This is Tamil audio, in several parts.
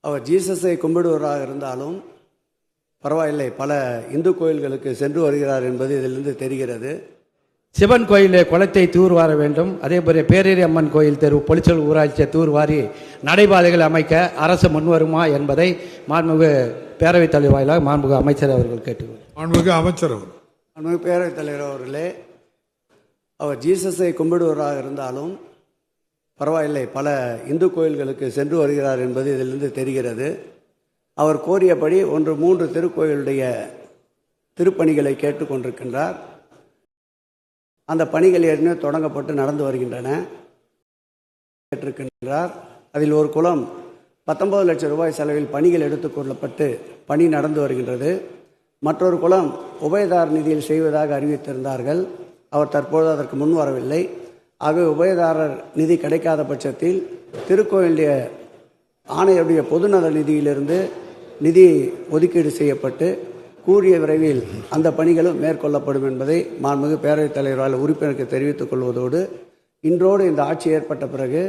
அவர் ஜீசஸை கும்பிடுவராக இருந்தாலும் பரவாயில்லை, பல இந்து கோயில்களுக்கு சென்று வருகிறார் என்பது இதிலிருந்து தெரிகிறது. சிவன் கோயிலே குளத்தை தூர்வார வேண்டும். அதே போல பேரேரி அம்மன் கோயில் தெரு பொலிச்சல் ஊராட்சியை தூர்வாரி நடைபாதைகள் அமைக்க அரசு முன்வருமா என்பதை மாண்புமிகு பேரவைத் தலைவர் வாயிலாக மாண்புமிகு அமைச்சர் அவர்கள் கேட்டுக்கொள்கிறார். மாண்புமிகு அமைச்சர் அவர். மாண்புமிகு பேரவைத் தலைவர் அவர்களே, அவர் ஜீசஸை கும்பிடுவராக இருந்தாலும் பரவாயில்லை, பல இந்து கோயில்களுக்கு சென்று வருகிறார் என்பது இதிலிருந்து தெரிகிறது. அவர் கோரியபடி 3 திருக்கோயிலுடைய திருப்பணிகளை கேட்டுக்கொண்டிருக்கின்றார். அந்த பணிகள் ஏற்கனவே தொடங்கப்பட்டு நடந்து வருகின்றன. கேட்டிருக்கின்றார். அதில் ஒரு குளம் 19 லட்சம் ரூபாய் செலவில் பணிகள் எடுத்துக்கொள்ளப்பட்டு பணி நடந்து வருகின்றது. மற்றொரு குளம் உபயதார நிதியில் செய்வதாக அறிவித்திருந்தார்கள். அவர் தற்போது அதற்கு முன் வரவில்லை. ஆகவே உபயதாரர் நிதி கிடைக்காத பட்சத்தில் திருக்கோயிலுடைய ஆணையுடைய பொதுநல நிதியிலிருந்து நிதி ஒதுக்கீடு செய்யப்பட்டு கூடிய விரைவில் அந்த பணிகளும் மேற்கொள்ளப்படும் என்பதை மாண்புமிகு பேரவைத் தலைவரால் உறுப்பினருக்கு தெரிவித்துக் கொள்வதோடு, இன்றோடு இந்த ஆட்சி ஏற்பட்ட பிறகு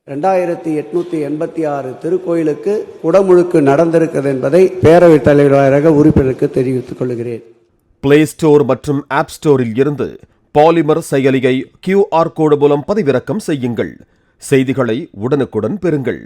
2886 திருக்கோயிலுக்கு குடமுழுக்கு நடந்திருக்கிறது என்பதை பேரவைத் தலைவராக உறுப்பினருக்கு தெரிவித்துக் கொள்கிறேன். பிளே ஸ்டோர் மற்றும் ஆப் ஸ்டோரில் இருந்து பாலிமர் செயலியை QR கோடு மூலம் பதிவிறக்கம் செய்யுங்கள். செய்திகளை உடனுக்குடன் பெறுங்கள்.